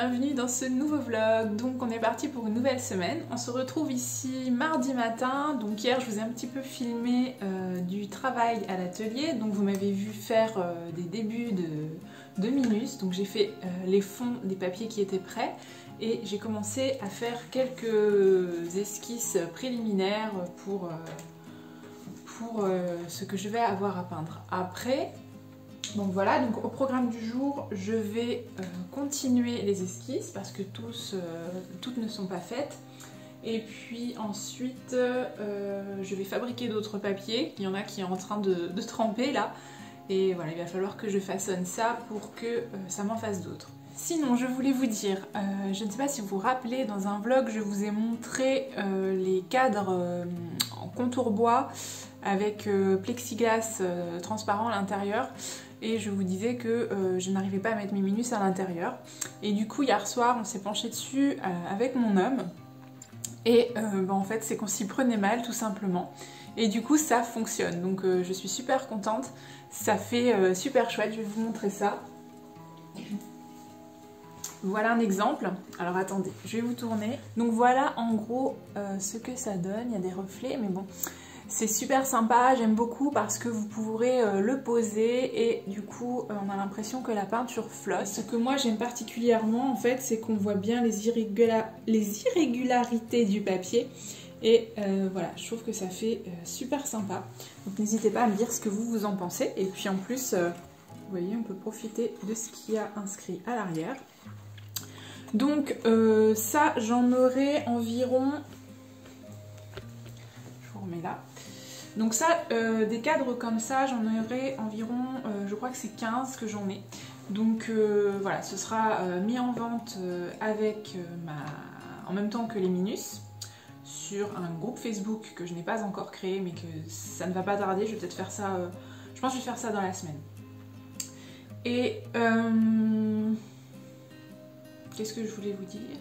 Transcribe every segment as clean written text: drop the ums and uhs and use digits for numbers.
bienvenue dans ce nouveau vlog. Donc on est parti pour une nouvelle semaine. On se retrouve ici mardi matin. Donc hier je vous ai un petit peu filmé du travail à l'atelier. Donc vous m'avez vu faire des débuts de Minus. Donc j'ai fait les fonds des papiers qui étaient prêts. Et j'ai commencé à faire quelques esquisses préliminaires pour ce que je vais avoir à peindre après. Donc voilà, donc au programme du jour, je vais continuer les esquisses parce que toutes ne sont pas faites. Et puis ensuite, je vais fabriquer d'autres papiers. Il y en a qui est en train de tremper là. Et voilà, il va falloir que je façonne ça pour que ça m'en fasse d'autres. Sinon, je voulais vous dire, je ne sais pas si vous vous rappelez, dans un vlog, je vous ai montré les cadres en contour bois avec plexiglas transparent à l'intérieur. Et je vous disais que je n'arrivais pas à mettre mes Minus à l'intérieur. Et du coup, hier soir, on s'est penché dessus avec mon homme. Et en fait, c'est qu'on s'y prenait mal, tout simplement. Et du coup, ça fonctionne. Donc, je suis super contente. Ça fait super chouette. Je vais vous montrer ça. Voilà un exemple. Alors, attendez, je vais vous tourner. Donc, voilà en gros ce que ça donne. Il y a des reflets, mais bon... C'est super sympa, j'aime beaucoup parce que vous pourrez le poser et du coup on a l'impression que la peinture flotte. Ce que moi j'aime particulièrement en fait, c'est qu'on voit bien les irrégularités du papier et voilà, je trouve que ça fait super sympa. Donc n'hésitez pas à me dire ce que vous en pensez et puis en plus, vous voyez, on peut profiter de ce qu'il y a inscrit à l'arrière. Donc ça, j'en aurai environ... Je vous remets là. Donc ça, des cadres comme ça, j'en aurai environ, je crois que c'est 15 que j'en ai. Donc voilà, ce sera mis en vente avec en même temps que les Minus sur un groupe Facebook que je n'ai pas encore créé, mais que ça ne va pas tarder. Je vais peut-être faire ça, je pense que je vais faire ça dans la semaine. Et qu'est-ce que je voulais vous dire ?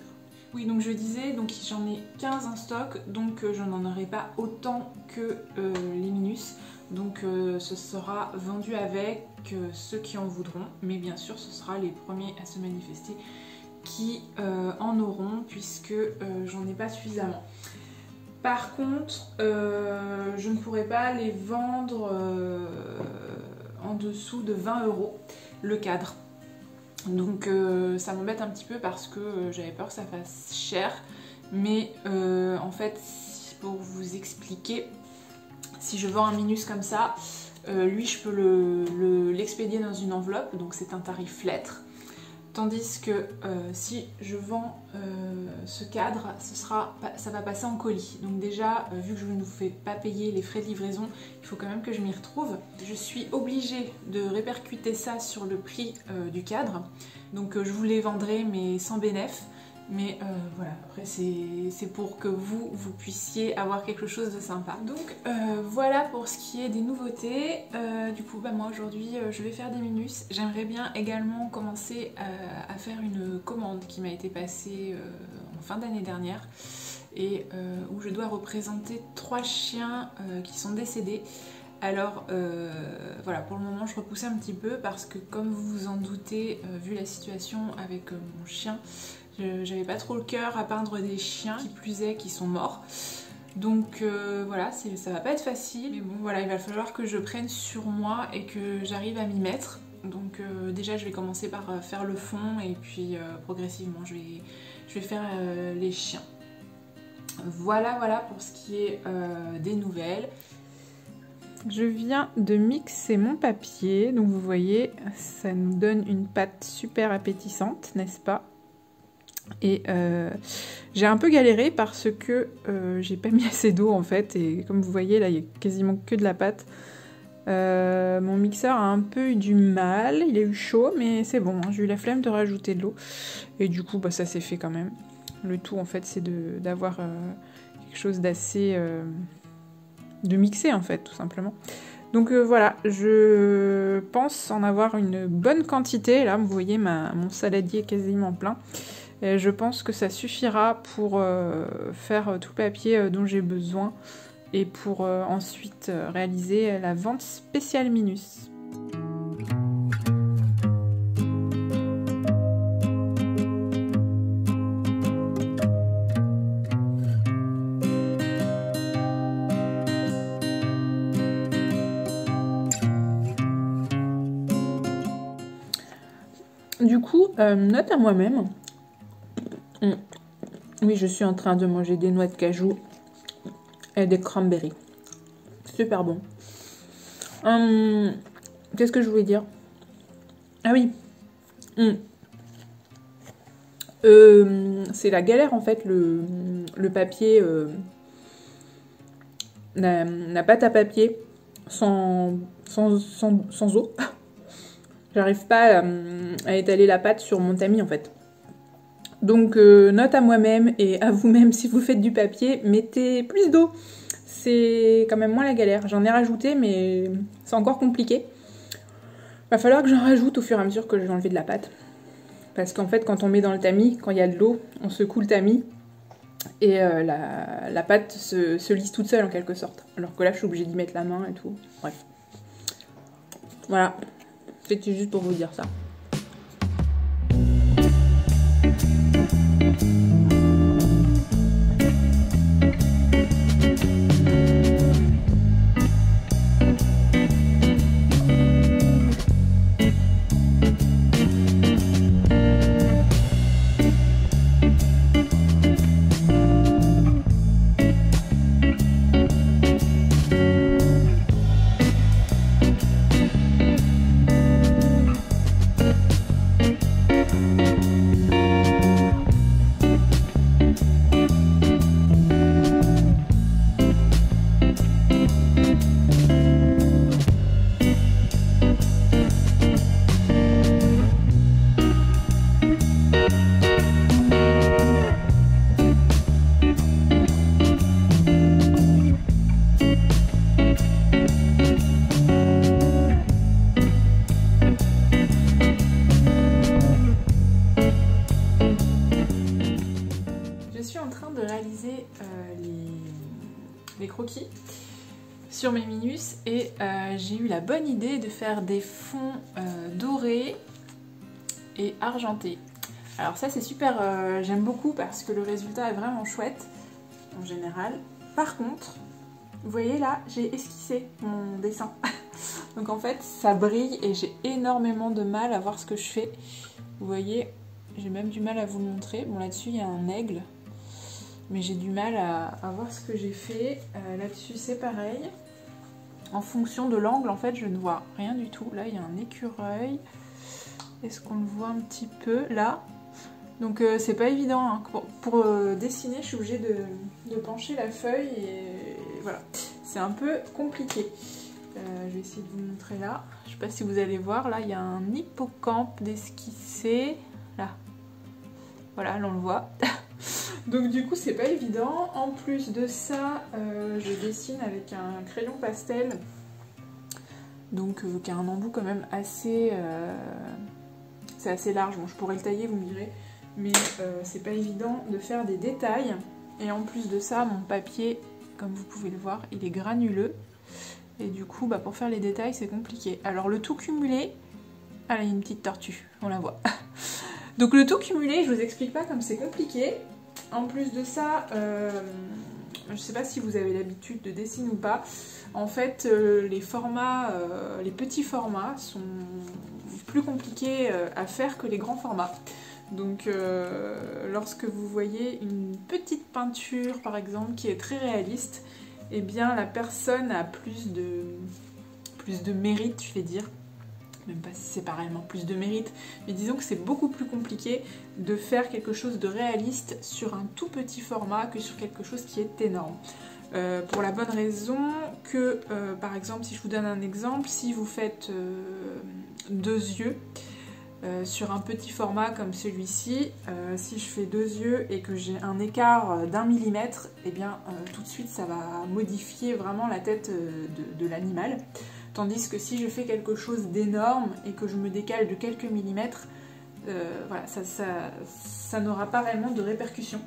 Oui, donc je disais, donc j'en ai 15 en stock, donc je n'en aurai pas autant que les Minus. Donc ce sera vendu avec ceux qui en voudront, mais bien sûr ce sera les premiers à se manifester qui en auront, puisque j'en ai pas suffisamment. Par contre, je ne pourrai pas les vendre en dessous de 20 € le cadre. Donc ça m'embête un petit peu parce que j'avais peur que ça fasse cher, mais en fait pour vous expliquer, si je vends un Minus comme ça, lui je peux l'expédier dans une enveloppe, donc c'est un tarif lettre, tandis que si je vends ce cadre, ça va passer en colis. Donc déjà, vu que je ne vous fais pas payer les frais de livraison, il faut quand même que je m'y retrouve. Je suis obligée de répercuter ça sur le prix du cadre. Donc je vous les vendrai mais sans bénéf. Mais voilà, après c'est pour que vous puissiez avoir quelque chose de sympa. Donc voilà pour ce qui est des nouveautés. Du coup moi aujourd'hui je vais faire des Minus. J'aimerais bien également commencer à faire une commande qui m'a été passée en fin d'année dernière et où je dois représenter 3 chiens qui sont décédés. Alors voilà, pour le moment je repousse un petit peu parce que comme vous vous en doutez, vu la situation avec mon chien, j'avais pas trop le cœur à peindre des chiens, qui plus est qui sont morts. Donc voilà, ça va pas être facile, mais bon voilà, il va falloir que je prenne sur moi et que j'arrive à m'y mettre. Donc déjà je vais commencer par faire le fond et puis progressivement je vais faire les chiens. Voilà pour ce qui est des nouvelles. Je viens de mixer mon papier, donc vous voyez, ça nous donne une pâte super appétissante, n'est-ce pas? Et j'ai un peu galéré parce que j'ai pas mis assez d'eau en fait, et comme vous voyez là il y a quasiment que de la pâte. Mon mixeur a un peu eu du mal, il a eu chaud mais c'est bon, hein, j'ai eu la flemme de rajouter de l'eau et du coup ça s'est fait quand même. Le tout en fait c'est d'avoir quelque chose d'assez... de mixer en fait tout simplement. Donc voilà, je pense en avoir une bonne quantité. Là vous voyez mon saladier est quasiment plein. Et je pense que ça suffira pour faire tout le papier dont j'ai besoin et pour ensuite réaliser la vente spéciale Minus. Du coup, note à moi-même. Oui, je suis en train de manger des noix de cajou et des cranberries. Super bon. Qu'est-ce que je voulais dire? Ah oui. C'est la galère en fait, le papier, la pâte à papier sans eau. J'arrive pas à étaler la pâte sur mon tamis en fait. Donc note à moi-même et à vous-même, si vous faites du papier, mettez plus d'eau. C'est quand même moins la galère. J'en ai rajouté mais c'est encore compliqué. Va falloir que j'en rajoute au fur et à mesure que je vais enlever de la pâte. Parce qu'en fait, quand on met dans le tamis, quand il y a de l'eau, on secoue le tamis et la pâte se lisse toute seule en quelque sorte. Alors que là, je suis obligée d'y mettre la main et tout. Bref. Voilà. C'était juste pour vous dire ça. Les croquis sur mes Minus et j'ai eu la bonne idée de faire des fonds dorés et argentés. Alors ça c'est super, j'aime beaucoup parce que le résultat est vraiment chouette en général. Par contre, vous voyez là, j'ai esquissé mon dessin. Donc en fait ça brille et j'ai énormément de mal à voir ce que je fais. Vous voyez, j'ai même du mal à vous le montrer. Bon là-dessus il y a un aigle. Mais j'ai du mal à voir ce que j'ai fait. Là-dessus, c'est pareil. En fonction de l'angle, en fait, je ne vois rien du tout. Là, il y a un écureuil. Est-ce qu'on le voit un petit peu? Là. Donc, c'est pas évident. Hein. Pour dessiner, je suis obligée de pencher la feuille. Et voilà. C'est un peu compliqué. Je vais essayer de vous montrer là. Je sais pas si vous allez voir. Là, il y a un hippocampe d'esquisser. Là. Voilà, là, on le voit. Donc du coup c'est pas évident. En plus de ça, je dessine avec un crayon pastel, donc qui a un embout quand même assez, c'est assez large. Bon, je pourrais le tailler, vous me direz, mais c'est pas évident de faire des détails. Et en plus de ça, mon papier, comme vous pouvez le voir, il est granuleux. Et du coup, bah, pour faire les détails, c'est compliqué. Alors le tout cumulé, ah là, il y a une petite tortue, on la voit. Donc le tout cumulé, je vous explique pas comme c'est compliqué. En plus de ça, je ne sais pas si vous avez l'habitude de dessiner ou pas, en fait les formats, les petits formats sont plus compliqués à faire que les grands formats. Donc lorsque vous voyez une petite peinture par exemple qui est très réaliste, eh bien la personne a plus de mérite, je vais dire. Même pas si c'est pas réellement plus de mérite, mais disons que c'est beaucoup plus compliqué de faire quelque chose de réaliste sur un tout petit format que sur quelque chose qui est énorme. Pour la bonne raison que, par exemple, si je vous donne un exemple, si vous faites 2 yeux sur un petit format comme celui-ci, si je fais 2 yeux et que j'ai un écart d'1 millimètre, eh bien tout de suite ça va modifier vraiment la tête de l'animal. Tandis que si je fais quelque chose d'énorme et que je me décale de quelques millimètres, voilà, ça n'aura pas réellement de répercussions.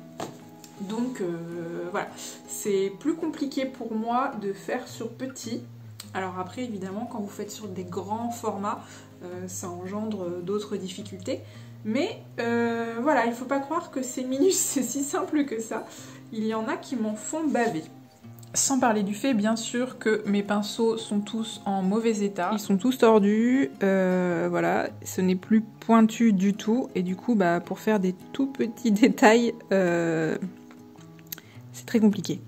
Donc voilà, c'est plus compliqué pour moi de faire sur petit. Alors après, évidemment, quand vous faites sur des grands formats, ça engendre d'autres difficultés. Mais voilà, il ne faut pas croire que ces Minus, c'est si simple que ça. Il y en a qui m'en font baver. Sans parler du fait, bien sûr, que mes pinceaux sont tous en mauvais état. Ils sont tous tordus, voilà, ce n'est plus pointu du tout. Et du coup, bah, pour faire des tout petits détails, c'est très compliqué.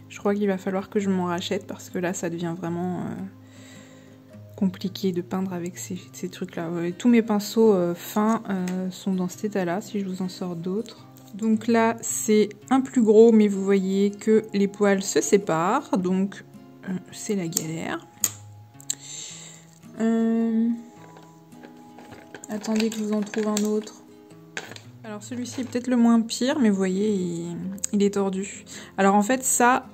Je crois qu'il va falloir que je m'en rachète parce que là, ça devient vraiment compliqué de peindre avec ces trucs-là. Tous mes pinceaux fins sont dans cet état-là, si je vous en sors d'autres. Donc là, c'est un plus gros, mais vous voyez que les poils se séparent, donc c'est la galère. Attendez que je vous en trouve un autre. Alors celui-ci est peut-être le moins pire, mais vous voyez, il est tordu. Alors en fait, ça,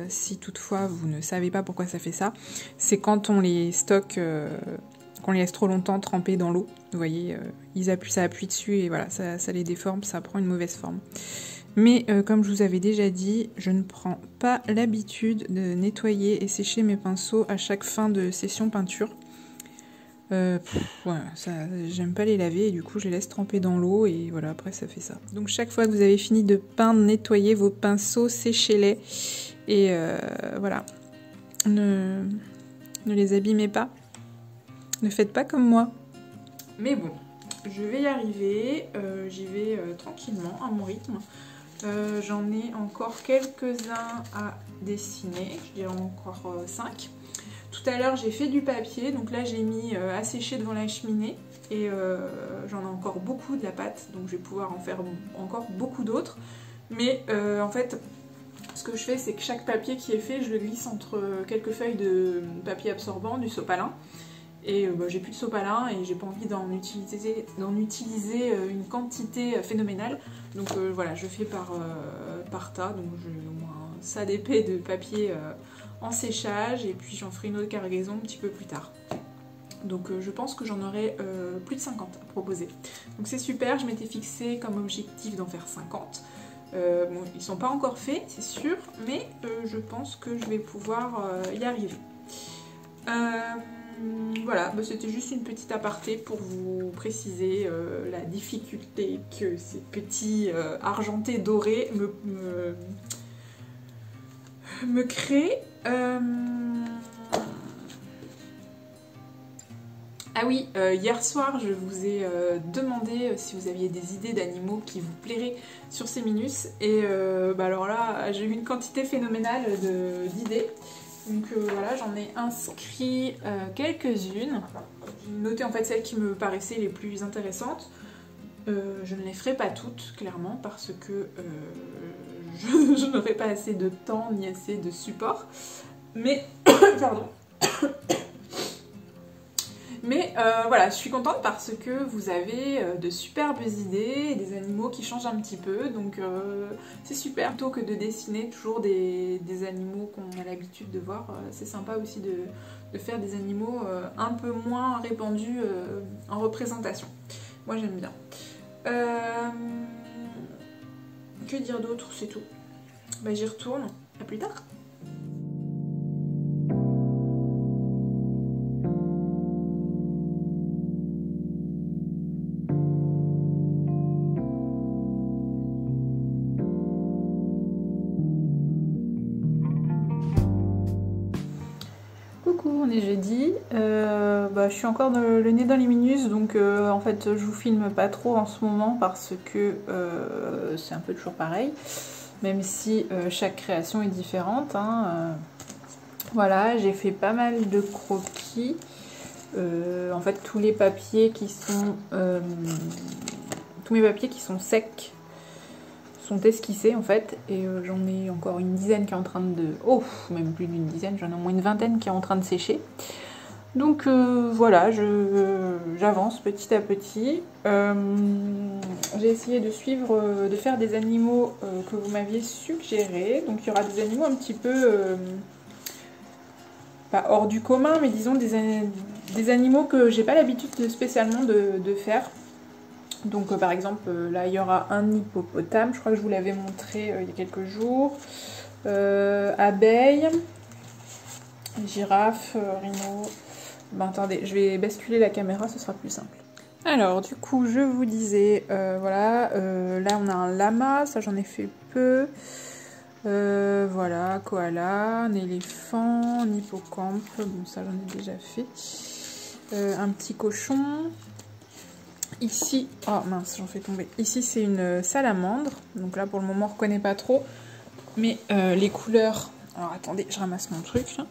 si toutefois vous ne savez pas pourquoi ça fait ça, c'est quand on les stocke, qu'on les laisse trop longtemps trempés dans l'eau. Vous voyez, ça appuie dessus et voilà, ça les déforme, ça prend une mauvaise forme. Mais comme je vous avais déjà dit, je ne prends pas l'habitude de nettoyer et sécher mes pinceaux à chaque fin de session peinture. Voilà, j'aime pas les laver et du coup je les laisse tremper dans l'eau et voilà, après ça fait ça. Donc chaque fois que vous avez fini de peindre, nettoyez vos pinceaux, séchez-les et voilà, ne les abîmez pas, ne faites pas comme moi. Mais bon, je vais y arriver, j'y vais tranquillement, à mon rythme. J'en ai encore quelques-uns à dessiner, je dirais encore 5. Tout à l'heure j'ai fait du papier, donc là j'ai mis à sécher devant la cheminée et j'en ai encore beaucoup de la pâte, donc je vais pouvoir en faire encore beaucoup d'autres. Mais en fait, ce que je fais, c'est que chaque papier qui est fait, je le glisse entre quelques feuilles de papier absorbant, du sopalin. Et j'ai plus de sopalin et j'ai pas envie d'en utiliser une quantité phénoménale. Donc voilà, je fais par tas, donc j'ai au moins un tas d'épais de papier en séchage et puis j'en ferai une autre cargaison un petit peu plus tard. Donc je pense que j'en aurai plus de 50 à proposer. Donc c'est super, je m'étais fixé comme objectif d'en faire 50. Bon, ils sont pas encore faits, c'est sûr, mais je pense que je vais pouvoir y arriver. Voilà, bah, c'était juste une petite aparté pour vous préciser la difficulté que ces petits argentés dorés me créent. Ah oui, hier soir je vous ai demandé si vous aviez des idées d'animaux qui vous plairaient sur ces minus et bah alors là j'ai eu une quantité phénoménale d'idées. Donc voilà, j'en ai inscrit quelques-unes. J'ai noté en fait celles qui me paraissaient les plus intéressantes. Je ne les ferai pas toutes, clairement, parce que je n'aurai pas assez de temps ni assez de support. Mais, pardon. Mais voilà, je suis contente parce que vous avez de superbes idées, des animaux qui changent un petit peu, donc c'est super. Plutôt que de dessiner toujours des animaux qu'on a l'habitude de voir, c'est sympa aussi de faire des animaux un peu moins répandus en représentation. Moi j'aime bien. Que dire d'autre? C'est tout. Bah, j'y retourne. À plus tard. Coucou, on est jeudi. Je suis encore le nez dans les minus, donc en fait je vous filme pas trop en ce moment parce que c'est un peu toujours pareil, même si chaque création est différente. Hein, voilà, j'ai fait pas mal de croquis. En fait, tous mes papiers qui sont secs sont esquissés en fait, et j'en ai encore une dizaine qui est en train de... Oh, même plus d'une dizaine, j'en ai au moins une vingtaine qui est en train de sécher. Donc voilà, j'avance petit à petit. J'ai essayé de de faire des animaux que vous m'aviez suggérés. Donc il y aura des animaux un petit peu... pas hors du commun, mais disons des animaux que j'ai pas l'habitude spécialement de faire. Donc par exemple, là il y aura un hippopotame, je crois que je vous l'avais montré il y a quelques jours. Abeille, girafe, rhino. Ben attendez, je vais basculer la caméra, ce sera plus simple. Alors du coup, je vous disais, voilà, là on a un lama, ça j'en ai fait peu. Voilà, koala, un éléphant, un hippocampe, bon ça j'en ai déjà fait. Un petit cochon. Ici, oh mince, j'en fais tomber. Ici c'est une salamandre, donc là pour le moment on ne reconnaît pas trop. Mais les couleurs, alors attendez, je ramasse mon truc là.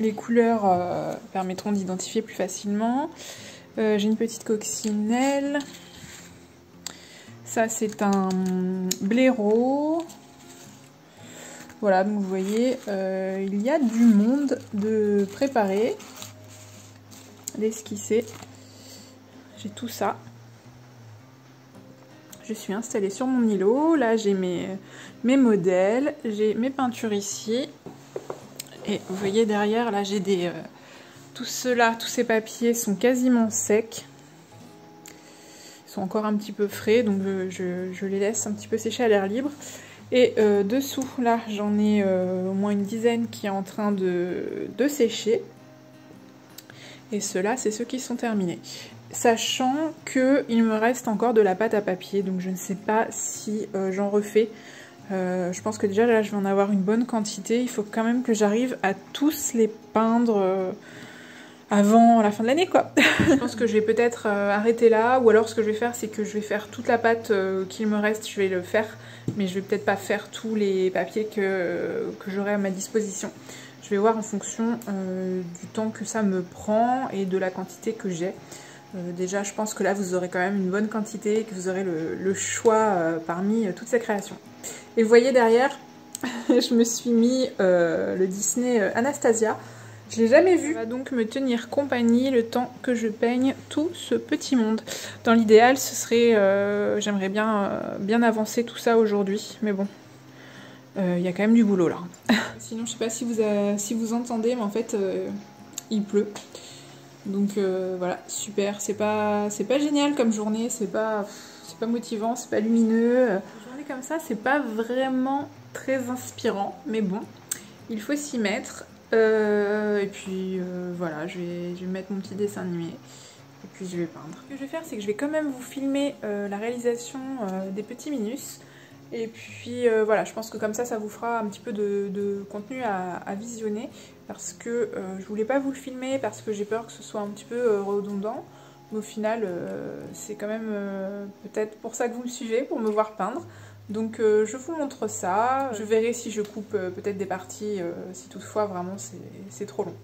Les couleurs permettront d'identifier plus facilement. J'ai une petite coccinelle. Ça, c'est un blaireau. Voilà, donc vous voyez, il y a du monde de préparé, d'esquisser. J'ai tout ça. Je suis installée sur mon îlot. Là, j'ai mes modèles. J'ai mes peintures ici. Et vous voyez derrière, là j'ai des... tout cela, tous ces papiers sont quasiment secs. Ils sont encore un petit peu frais, donc je les laisse un petit peu sécher à l'air libre. Et dessous, là, j'en ai au moins une dizaine qui est en train de sécher. Et ceux-là, c'est ceux qui sont terminés. Sachant qu'il me reste encore de la pâte à papier, donc je ne sais pas si j'en refais. Je pense que déjà là je vais en avoir une bonne quantité. Il faut quand même que j'arrive à tous les peindre avant la fin de l'année quoi. Je pense que je vais peut-être arrêter là, ou alors ce que je vais faire c'est que je vais faire toute la pâte qu'il me reste, je vais le faire, mais je vais peut-être pas faire tous les papiers que j'aurai à ma disposition. Je vais voir en fonction du temps que ça me prend et de la quantité que j'ai. Déjà je pense que là vous aurez quand même une bonne quantité et que vous aurez le choix parmi toutes ces créations. Et vous voyez derrière, je me suis mis le Disney Anastasia. Je l'ai jamais vu. Ça va donc me tenir compagnie le temps que je peigne tout ce petit monde. Dans l'idéal, ce serait... j'aimerais bien avancer tout ça aujourd'hui. Mais bon, il y a quand même du boulot là. Sinon, je sais pas si vous entendez, mais en fait, il pleut. Donc voilà, super. C'est pas génial comme journée, c'est pas motivant, c'est pas lumineux. Une journée comme ça, c'est pas vraiment très inspirant, mais bon, il faut s'y mettre. Et puis voilà, je vais mettre mon petit dessin animé et puis je vais peindre. Ce que je vais faire, c'est que je vais quand même vous filmer la réalisation des petits minus. Et puis voilà, je pense que comme ça vous fera un petit peu de contenu à visionner, parce que je voulais pas vous le filmer parce que j'ai peur que ce soit un petit peu redondant. Mais au final, c'est quand même peut-être pour ça que vous me suivez, pour me voir peindre. Donc je vous montre ça, je verrai si je coupe peut-être des parties, si toutefois vraiment c'est trop long.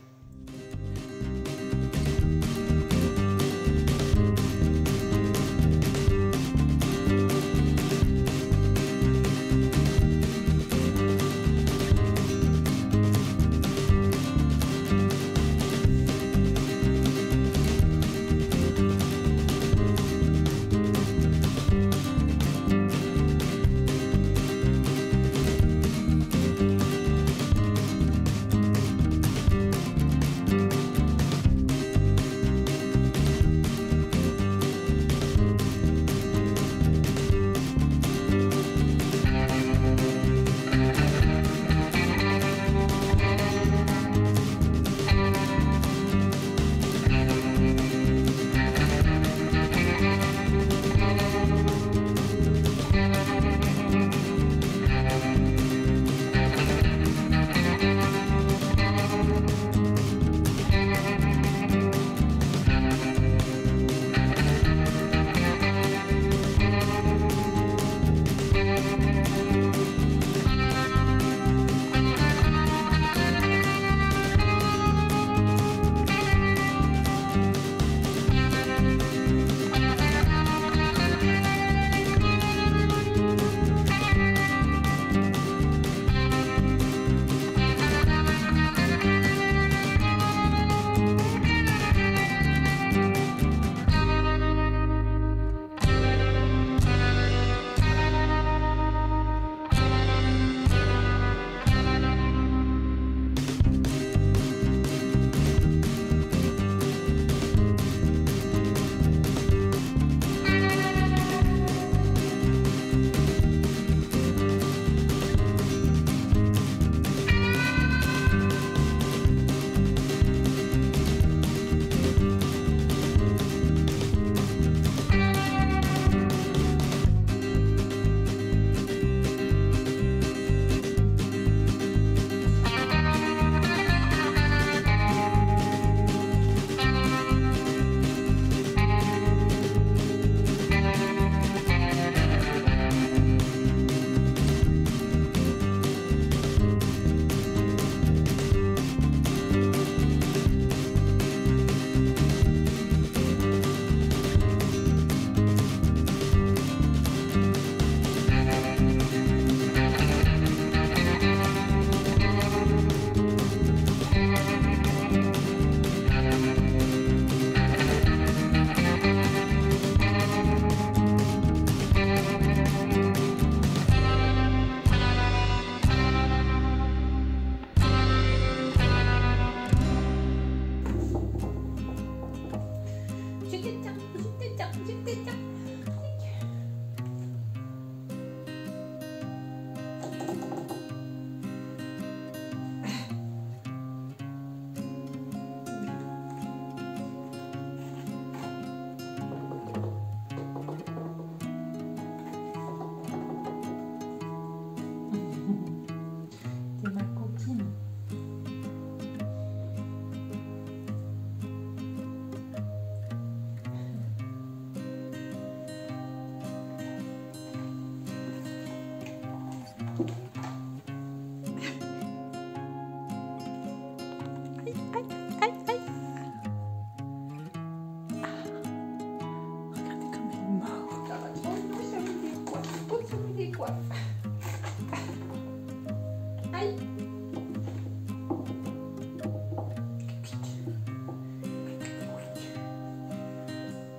Aïe.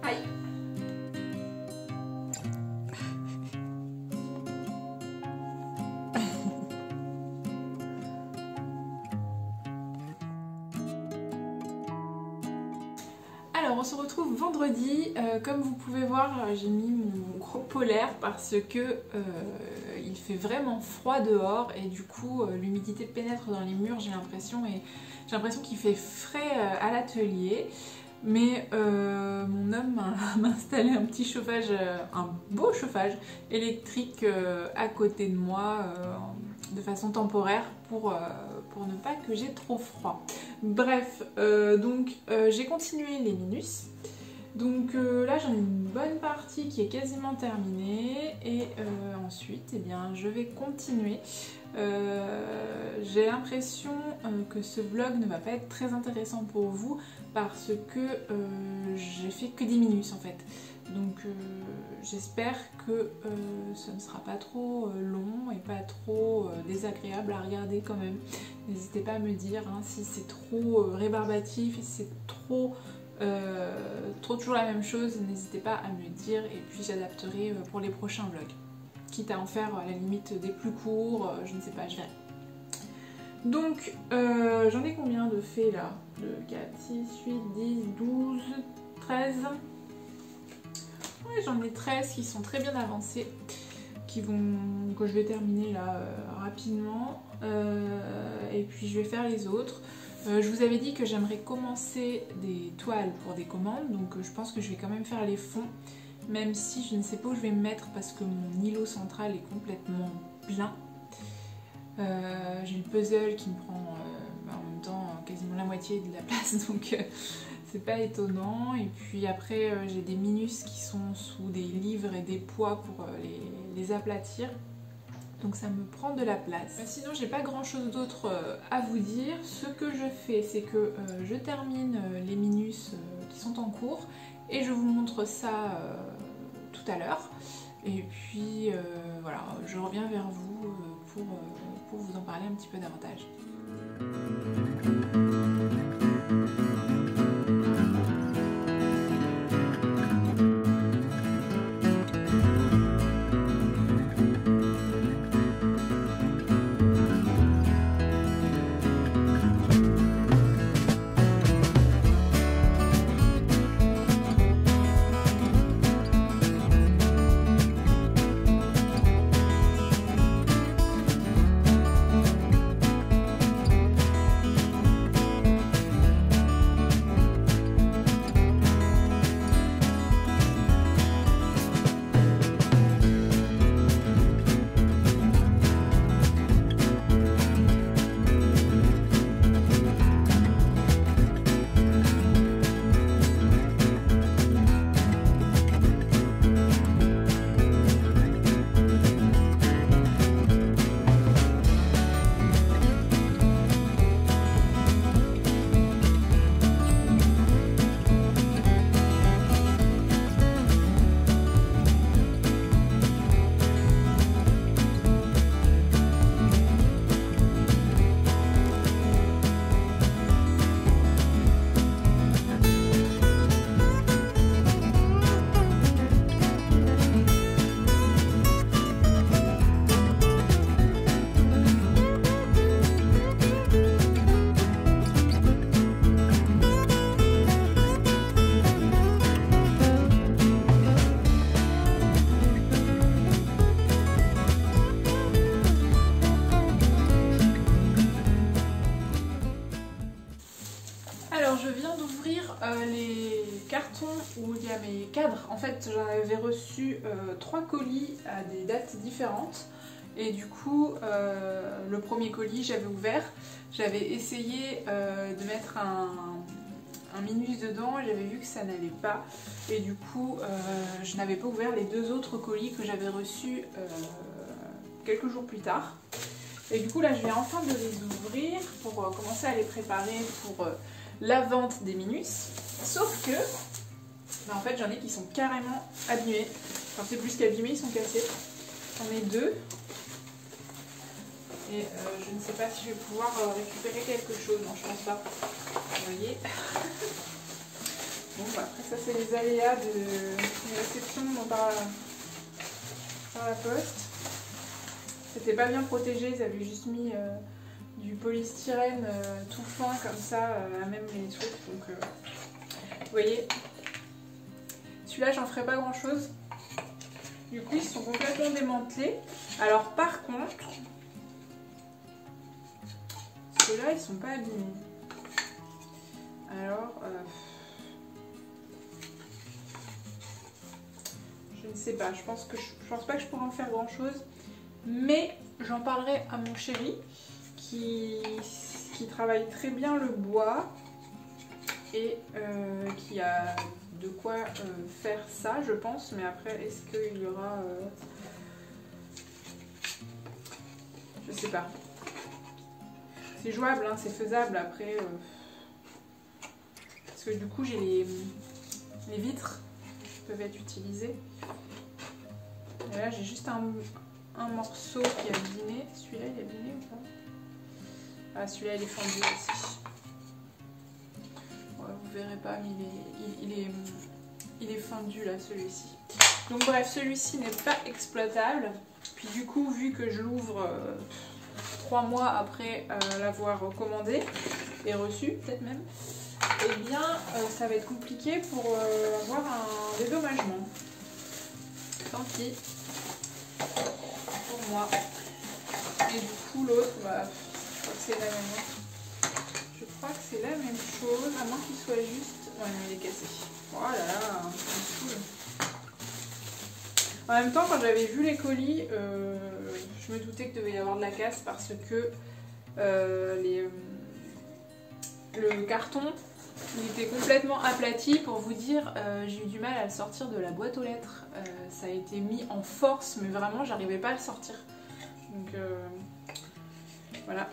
Aïe. Alors on se retrouve vendredi, comme vous pouvez voir j'ai mis mon gros polaire parce que il fait vraiment froid dehors et du coup l'humidité pénètre dans les murs j'ai l'impression qu'il fait frais à l'atelier. Mais mon homme m'a installé un petit chauffage, un beau chauffage électrique à côté de moi de façon temporaire pour ne pas que j'ai trop froid. Bref, donc j'ai continué les minus. Donc là j'en ai une bonne partie qui est quasiment terminée et ensuite eh bien, je vais continuer. J'ai l'impression que ce vlog ne va pas être très intéressant pour vous parce que j'ai fait que des minus en fait. Donc j'espère que ce ne sera pas trop long et pas trop désagréable à regarder quand même. N'hésitez pas à me dire hein, si c'est trop rébarbatif, si c'est trop toujours la même chose, n'hésitez pas à me dire et puis j'adapterai pour les prochains vlogs. Quitte à en faire à la limite des plus courts, je ne sais pas, je verrai. Donc j'en ai combien de faits là? 2, 4, 6, 8, 10, 12, 13. Ouais, j'en ai 13 qui sont très bien avancés, que je vais terminer là rapidement. Et puis je vais faire les autres. Je vous avais dit que j'aimerais commencer des toiles pour des commandes, donc je pense que je vais quand même faire les fonds, même si je ne sais pas où je vais me mettre parce que mon îlot central est complètement plein. J'ai le puzzle qui me prend en même temps quasiment la moitié de la place, donc c'est pas étonnant. Et puis après j'ai des minus qui sont sous des livres et des poids pour les aplatir. Donc ça me prend de la place. Sinon j'ai pas grand chose d'autre à vous dire. Ce que je fais c'est que je termine les minus qui sont en cours et je vous montre ça tout à l'heure. Et puis voilà, je reviens vers vous pour vous en parler un petit peu davantage. Les cartons où il y a mes cadres. En fait, j'en avais reçu 3 colis à des dates différentes. Et du coup, le premier colis, j'avais ouvert. J'avais essayé de mettre un minus dedans et j'avais vu que ça n'allait pas. Et du coup, je n'avais pas ouvert les 2 autres colis que j'avais reçus quelques jours plus tard. Et du coup, là, je viens enfin de les ouvrir pour commencer à les préparer pour la vente des minus. Sauf que, en fait, j'en ai qui sont carrément abîmés. Enfin, c'est plus qu'abîmés, ils sont cassés. J'en ai 2. Et je ne sais pas si je vais pouvoir récupérer quelque chose. Non, je pense pas. Vous voyez. Bon, bah, après ça c'est les aléas de réception par la poste. C'était pas bien protégé, ils avaient juste mis du polystyrène tout fin comme ça, à même les trucs. Donc vous voyez, celui-là j'en ferai pas grand chose. Du coup ils sont complètement démantelés. Alors par contre, ceux-là ils sont pas abîmés. Alors je ne sais pas, je pense pas que je pourrais en faire grand chose, mais j'en parlerai à mon chéri qui travaille très bien le bois et qui a de quoi faire ça, je pense. Mais après, est-ce qu'il y aura je sais pas. C'est jouable, hein, c'est faisable après. Parce que du coup, j'ai les vitres qui peuvent être utilisées. Et là, j'ai juste un morceau qui est abîmé. Celui-là, il est abîmé ou pas? Ah, celui-là, il est fendu aussi. Ouais, vous verrez pas, mais il est fendu là, celui-ci. Donc bref, celui-ci n'est pas exploitable. Puis du coup, vu que je l'ouvre 3 mois après l'avoir commandé et reçu, peut-être même, eh bien, ça va être compliqué pour avoir un dédommagement. Tant pis. Pour moi. Et du coup, l'autre, bah, je crois que c'est la même. Je crois que c'est la même chose, à moins qu'il soit juste... Ouais, mais il est cassé. Oh là là, c'est cool. En même temps, quand j'avais vu les colis, je me doutais qu'il devait y avoir de la casse parce que le carton, il était complètement aplati. Pour vous dire, j'ai eu du mal à le sortir de la boîte aux lettres. Ça a été mis en force, mais vraiment, j'arrivais pas à le sortir. Donc voilà.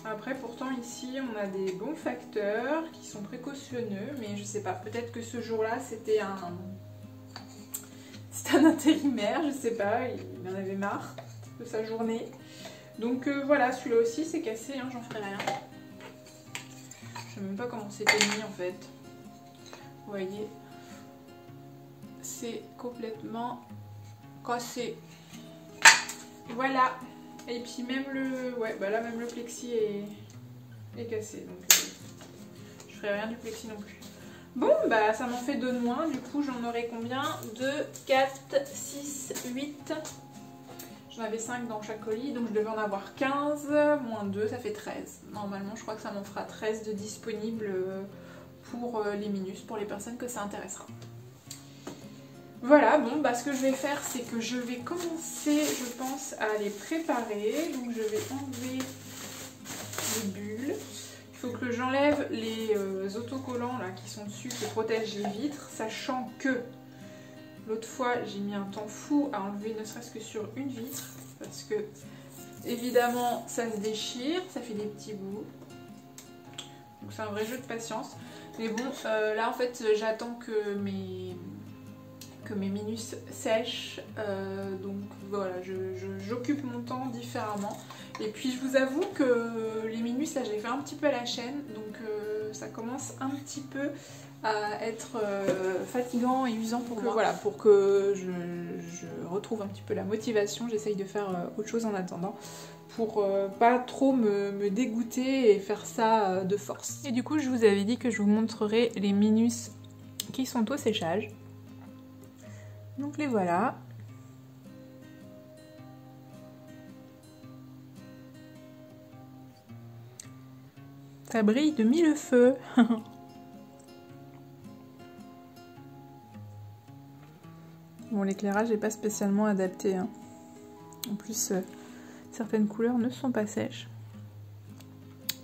Après, pourtant, ici, on a des bons facteurs qui sont précautionneux, mais je sais pas, peut-être que ce jour-là, c'était un intérimaire, je sais pas, il en avait marre de sa journée. Donc voilà, celui-là aussi, c'est cassé, hein, j'en ferai rien. Je sais même pas comment c'était mis, en fait. Vous voyez, c'est complètement cassé. Voilà. Et puis même le... Ouais, bah là même le plexi est cassé. Donc je ferai rien du plexi non plus. Bon, bah ça m'en fait 2 de moins. Du coup, j'en aurai combien? 2, 4, 6, 8. J'en avais 5 dans chaque colis. Donc je devais en avoir 15. Moins 2, ça fait 13. Normalement, je crois que ça m'en fera 13 de disponibles pour les minus, pour les personnes que ça intéressera. Voilà, bon, bah ce que je vais faire, c'est que je vais commencer, je pense, à les préparer. Donc je vais enlever les bulles. Il faut que j'enlève les autocollants là qui sont dessus qui protègent les vitres, sachant que l'autre fois j'ai mis un temps fou à enlever ne serait-ce que sur une vitre, parce que évidemment ça se déchire, ça fait des petits bouts. Donc c'est un vrai jeu de patience. Mais bon, là en fait j'attends que mes minus sèchent, donc voilà, j'occupe mon temps différemment. Et puis je vous avoue que les minus là je les fais un petit peu à la chaîne, donc ça commence un petit peu à être fatigant et usant pour moi. Voilà, pour que je retrouve un petit peu la motivation, j'essaye de faire autre chose en attendant, pour pas trop me dégoûter et faire ça de force. Et du coup je vous avais dit que je vous montrerai les minus qui sont au séchage. Donc les voilà. Ça brille de mille feux. Bon, l'éclairage n'est pas spécialement adapté, hein. En plus, certaines couleurs ne sont pas sèches.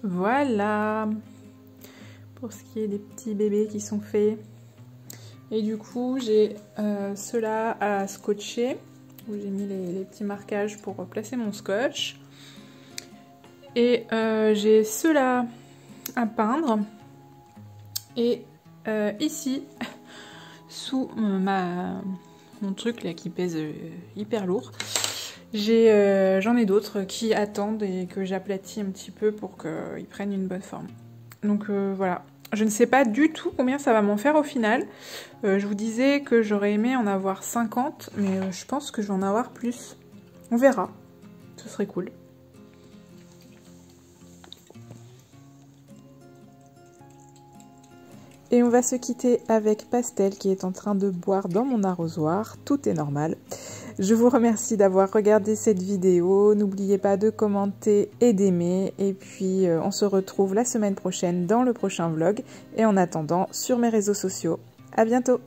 Voilà. Pour ce qui est des petits bébés qui sont faits. Et du coup, j'ai ceux-là à scotcher, où j'ai mis les petits marquages pour placer mon scotch. Et j'ai ceux-là à peindre. Et ici, sous mon truc là qui pèse hyper lourd, J'en ai d'autres qui attendent et que j'aplatis un petit peu pour qu'ils prennent une bonne forme. Donc voilà. Je ne sais pas du tout combien ça va m'en faire au final. Je vous disais que j'aurais aimé en avoir 50, mais je pense que je vais en avoir plus. On verra. Ce serait cool. Et on va se quitter avec Pastel qui est en train de boire dans mon arrosoir. Tout est normal. Je vous remercie d'avoir regardé cette vidéo. N'oubliez pas de commenter et d'aimer. Et puis on se retrouve la semaine prochaine dans le prochain vlog. Et en attendant, sur mes réseaux sociaux. À bientôt!